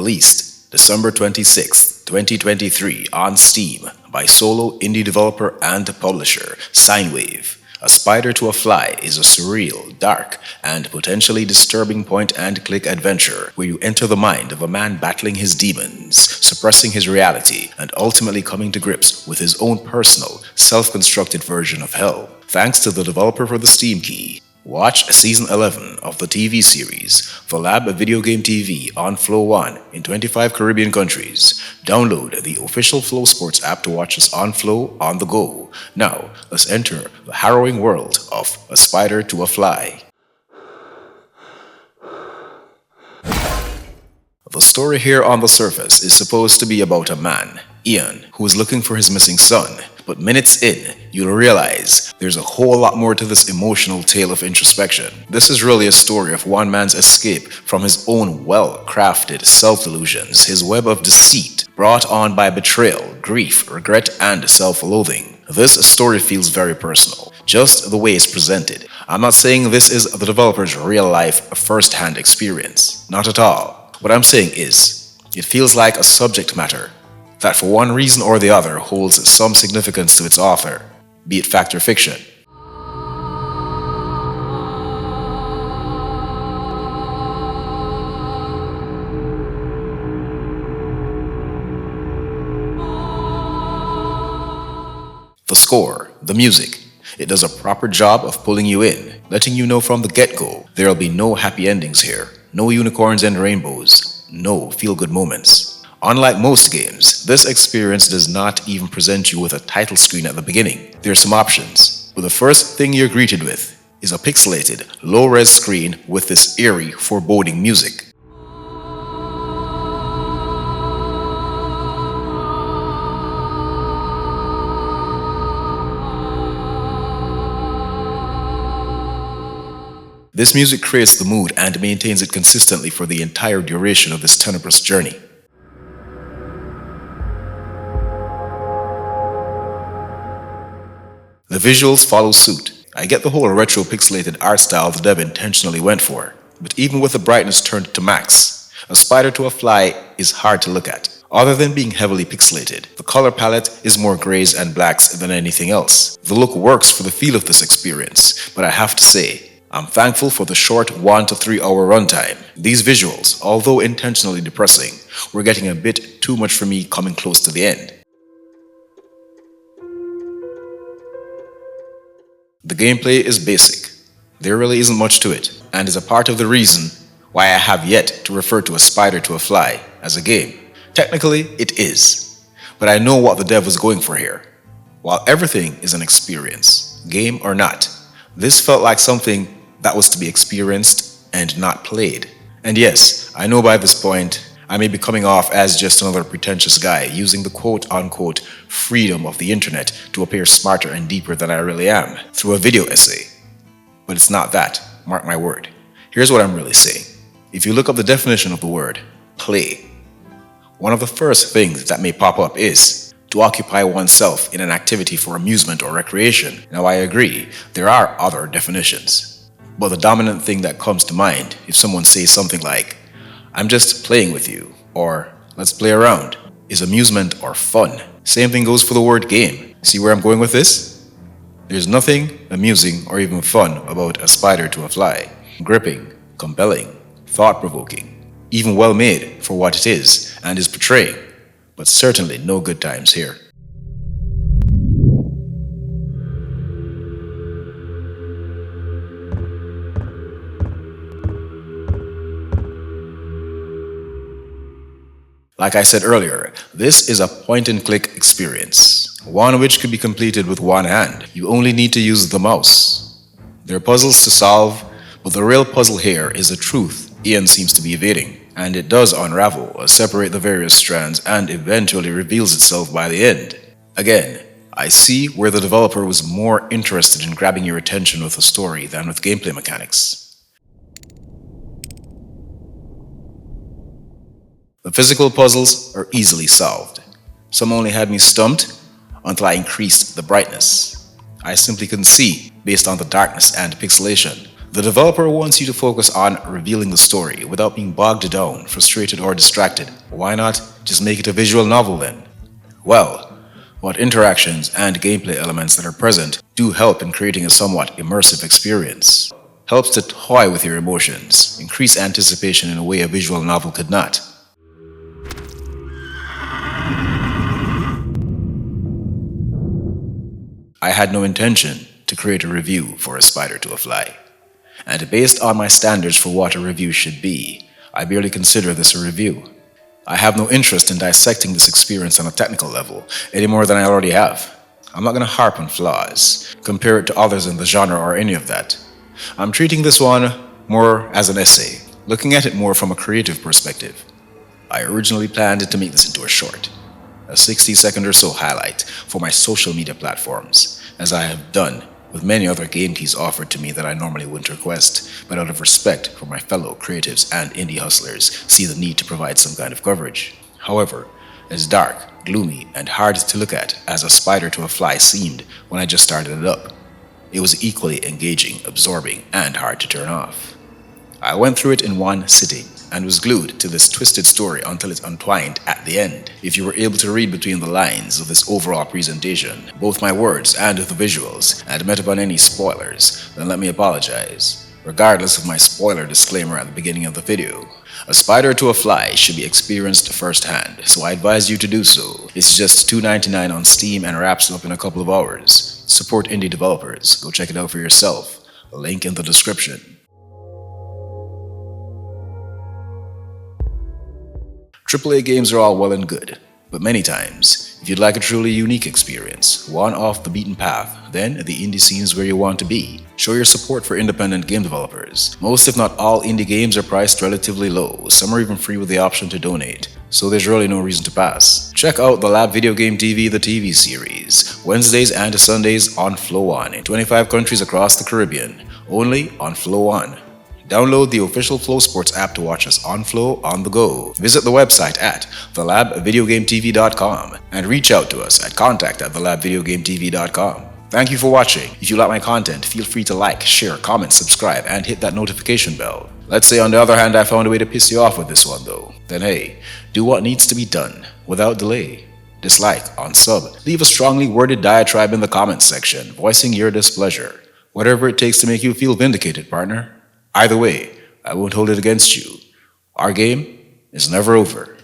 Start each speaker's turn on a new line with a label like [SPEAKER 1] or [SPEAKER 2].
[SPEAKER 1] Released December 26, 2023 on Steam by solo indie developer and publisher SyineWave. A Spider to a Fly is a surreal, dark, and potentially disturbing point-and-click adventure where you enter the mind of a man battling his demons, suppressing his reality, and ultimately coming to grips with his own personal, self-constructed version of hell. Thanks to the developer for the Steam key. Watch Season 11 of the TV series, The Lab Video Game TV on Flow 1 in 25 Caribbean countries. Download the official Flow Sports app to watch us on Flow on the go. Now, let's enter the harrowing world of A Spider to a Fly. The story here on the surface is supposed to be about a man, Ian, who is looking for his missing son. But minutes in, you'll realize there's a whole lot more to this emotional tale of introspection. This is really a story of one man's escape from his own well-crafted self-delusions, his web of deceit, brought on by betrayal, grief, regret, and self-loathing. This story feels very personal, just the way it's presented. I'm not saying this is the developer's real-life, first-hand experience. Not at all. What I'm saying is, it feels like a subject matter that for one reason or the other holds some significance to its author, be it fact or fiction. The score, the music, it does a proper job of pulling you in, letting you know from the get-go there'll be no happy endings here, no unicorns and rainbows, no feel-good moments. Unlike most games, this experience does not even present you with a title screen at the beginning. There are some options, but the first thing you're greeted with is a pixelated, low-res screen with this eerie, foreboding music. This music creates the mood and maintains it consistently for the entire duration of this tenebrous journey. The visuals follow suit. I get the whole retro pixelated art style the dev intentionally went for, but even with the brightness turned to max, A Spider to a Fly is hard to look at. Other than being heavily pixelated, the color palette is more grays and blacks than anything else. The look works for the feel of this experience, but I have to say, I'm thankful for the short 1 to 3 hour runtime. These visuals, although intentionally depressing, were getting a bit too much for me coming close to the end. The gameplay is basic. There really isn't much to it, and is a part of the reason why I have yet to refer to A Spider to a Fly as a game. Technically, it is, but I know what the dev was going for here. While everything is an experience, game or not, this felt like something that was to be experienced and not played. And yes, I know by this point, I may be coming off as just another pretentious guy using the quote-unquote freedom of the internet to appear smarter and deeper than I really am through a video essay. But it's not that, mark my word. Here's what I'm really saying. If you look up the definition of the word play, one of the first things that may pop up is to occupy oneself in an activity for amusement or recreation. Now I agree, there are other definitions. But the dominant thing that comes to mind if someone says something like, I'm just playing with you, or let's play around, is amusement or fun. Same thing goes for the word game. See where I'm going with this? There's nothing amusing or even fun about A Spider to a Fly. Gripping, compelling, thought-provoking, even well made for what it is and is portraying, but certainly no good times here. Like I said earlier, this is a point-and-click experience, one which could be completed with one hand. You only need to use the mouse. There are puzzles to solve, but the real puzzle here is the truth Ian seems to be evading, and it does unravel, separate the various strands, and eventually reveals itself by the end. Again, I see where the developer was more interested in grabbing your attention with a story than with gameplay mechanics. The physical puzzles are easily solved. Some only had me stumped until I increased the brightness. I simply couldn't see, based on the darkness and pixelation, The developer wants you to focus on revealing the story without being bogged down, frustrated, or distracted. Why not just make it a visual novel then? Well, what interactions and gameplay elements that are present do help in creating a somewhat immersive experience. Helps to toy with your emotions, increase anticipation in a way a visual novel could not. I had no intention to create a review for A Spider to a Fly. And based on my standards for what a review should be, I barely consider this a review. I have no interest in dissecting this experience on a technical level, any more than I already have. I'm not going to harp on flaws, compare it to others in the genre or any of that. I'm treating this one more as an essay, looking at it more from a creative perspective. I originally planned to make this into a short, a 60-second or so highlight for my social media platforms, as I have done with many other game keys offered to me that I normally wouldn't request, but out of respect for my fellow creatives and indie hustlers, see the need to provide some kind of coverage. However, as dark, gloomy, and hard to look at as A Spider to a Fly seemed when I just started it up, it was equally engaging, absorbing, and hard to turn off. I went through it in one sitting and was glued to this twisted story until it untwined at the end. If you were able to read between the lines of this overall presentation, both my words and the visuals, and met upon any spoilers, then let me apologize. Regardless of my spoiler disclaimer at the beginning of the video, A Spider to a Fly should be experienced firsthand, so I advise you to do so. It's just $2.99 on Steam and wraps up in a couple of hours. Support indie developers. Go check it out for yourself. A link in the description. AAA games are all well and good, but many times, if you'd like a truly unique experience, one off the beaten path, then the indie scene is where you want to be. Show your support for independent game developers. Most if not all indie games are priced relatively low, some are even free with the option to donate, so there's really no reason to pass. Check out the Lab Video Game TV, the TV series, Wednesdays and Sundays on Flow On in 25 countries across the Caribbean, only on Flow On. Download the official Flow Sports app to watch us on Flow on the go. Visit the website at thelabvideogametv.com and reach out to us at contact@thelabvideogametv.com. Thank you for watching. If you like my content, feel free to like, share, comment, subscribe, and hit that notification bell. Let's say on the other hand I found a way to piss you off with this one though. Then hey, do what needs to be done without delay. Dislike, unsub, leave a strongly worded diatribe in the comments section, voicing your displeasure. Whatever it takes to make you feel vindicated, partner. Either way, I won't hold it against you. Our game is never over.